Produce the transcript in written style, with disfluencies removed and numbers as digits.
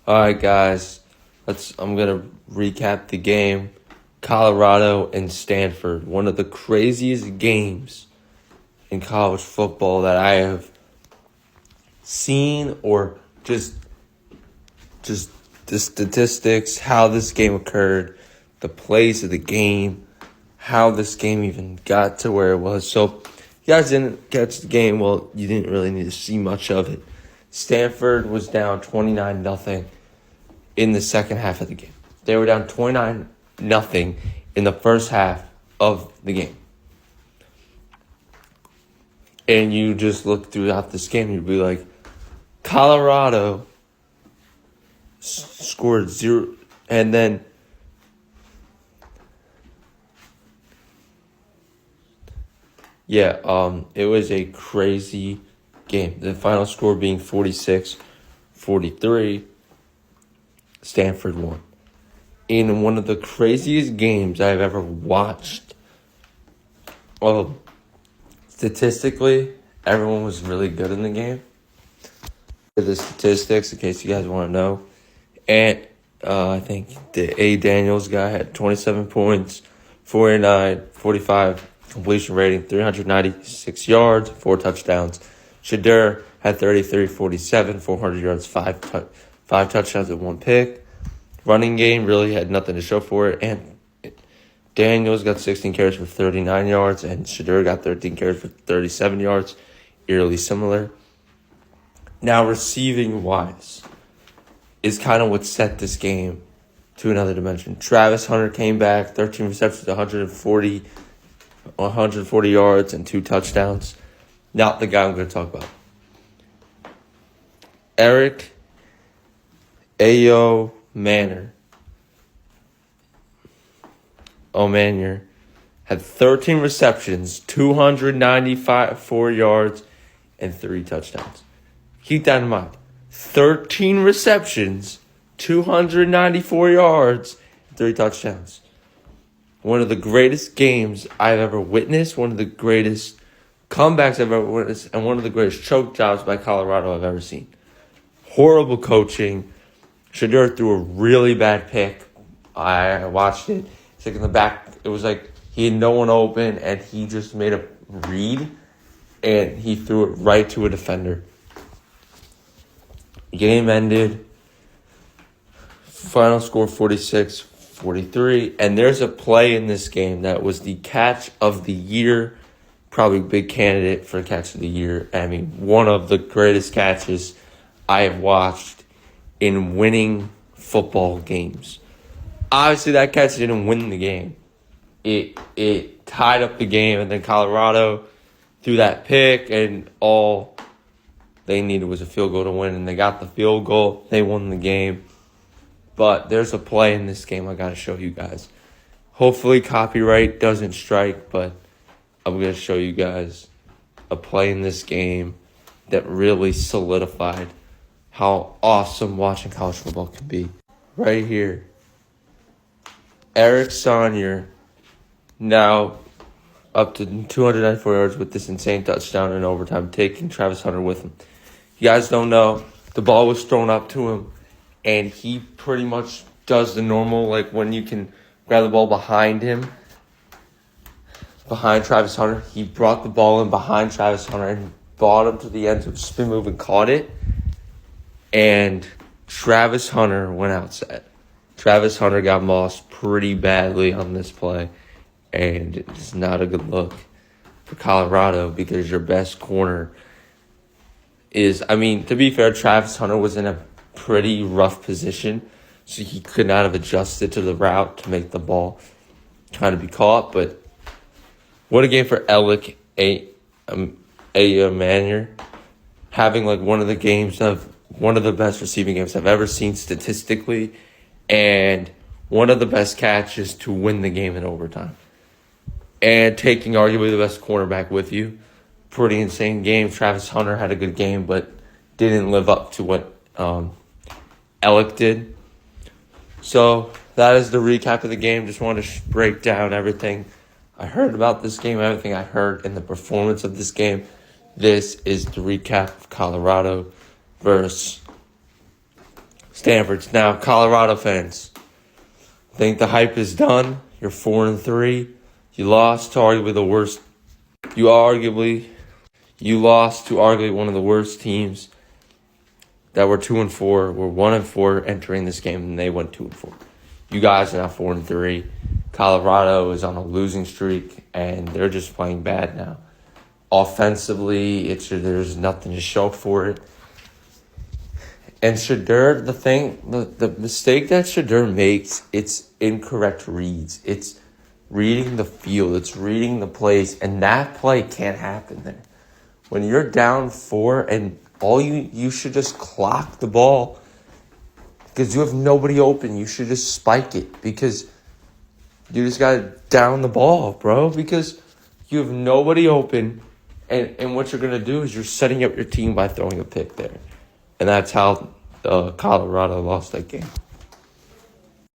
All right, guys. I'm gonna recap the game. Colorado and Stanford, one of the craziest games in college football that I have seen, or just the statistics, how this game occurred, the plays of the game, how this game even got to where it was. So, if you guys didn't catch the game, well, you didn't really need to see much of it. Stanford was down 29-0 in the second half of the game. They were down 29-0 in the first half of the game. And you just look throughout this game, you'd be like, Colorado scored 0, and then it was a crazy game. The final score being 46-43. Stanford won. In one of the craziest games I've ever watched. Statistically, everyone was really good in the game. The statistics, in case you guys want to know. And I think the A. Daniels guy had 27 points, 45 completion rating, 396 yards, 4 touchdowns. Shedeur had 33, 47, 400 yards, 5 touchdowns and 1 pick. Running game really had nothing to show for it. And Daniels got 16 carries for 39 yards, and Shedeur got 13 carries for 37 yards. Eerily similar. Now, receiving-wise is kind of what set this game to another dimension. Travis Hunter came back, 13 receptions, 140 yards, and 2 touchdowns. Not the guy I'm going to talk about. Eric Omanyer had 13 receptions, 294 yards, and 3 touchdowns. Keep that in mind. 13 receptions, 294 yards, and 3 touchdowns. One of the greatest games I've ever witnessed, one of the greatest comebacks I've ever witnessed, and one of the greatest choke jobs by Colorado I've ever seen. Horrible coaching. Shedeur threw a really bad pick. I watched it. It's like in the back. It was like he had no one open, and he just made a read, and he threw it right to a defender. Game ended. Final score 46-43. And there's a play in this game that was the catch of the year. Probably a big candidate for catch of the year. I mean, one of the greatest catches I have watched in winning football games. Obviously, that catch didn't win the game. It tied up the game, and then Colorado threw that pick, and all they needed was a field goal to win, and they got the field goal. They won the game. But there's a play in this game I got to show you guys. Hopefully copyright doesn't strike, but I'm going to show you guys a play in this game that really solidified how awesome watching college football can be. Right here. Eric Sonyer now up to 294 yards with this insane touchdown in overtime, taking Travis Hunter with him. You guys don't know, the ball was thrown up to him, and he pretty much does the normal, like when you can grab the ball behind him, behind Travis Hunter. He brought the ball in behind Travis Hunter and brought him to the end of spin move and caught it. And Travis Hunter went outside. Travis Hunter got mossed pretty badly on this play, and it's not a good look for Colorado because your best corner is, I mean, to be fair, Travis Hunter was in a pretty rough position, so he could not have adjusted to the route to make the ball kind of be caught. But what a game for Eric Omanyer, having like one of the best receiving games I've ever seen statistically, and one of the best catches to win the game in overtime, and taking arguably the best cornerback with you. Pretty insane game. Travis Hunter had a good game, but didn't live up to what Alec did. So that is the recap of the game. Just wanted to break down everything I heard about this game, everything I heard in the performance of this game. This is the recap of Colorado versus Stanford's. Now, Colorado fans, think the hype is done. You're 4-3. You lost to arguably the worst. You lost to arguably one of the worst teams that were 2-4. We're 1-4 entering this game, and they went 2-4. You guys are now 4-3. Colorado is on a losing streak, and they're just playing bad now. Offensively, there's nothing to show for it. And Shedeur, the mistake that Shedeur makes, it's incorrect reads. It's reading the field. It's reading the plays. And that play can't happen there. When you're down 4 and you should just clock the ball because you have nobody open. You should just spike it because you just got to down the ball, bro, because you have nobody open. And what you're going to do is you're setting up your team by throwing a pick there. And that's how Colorado lost that game.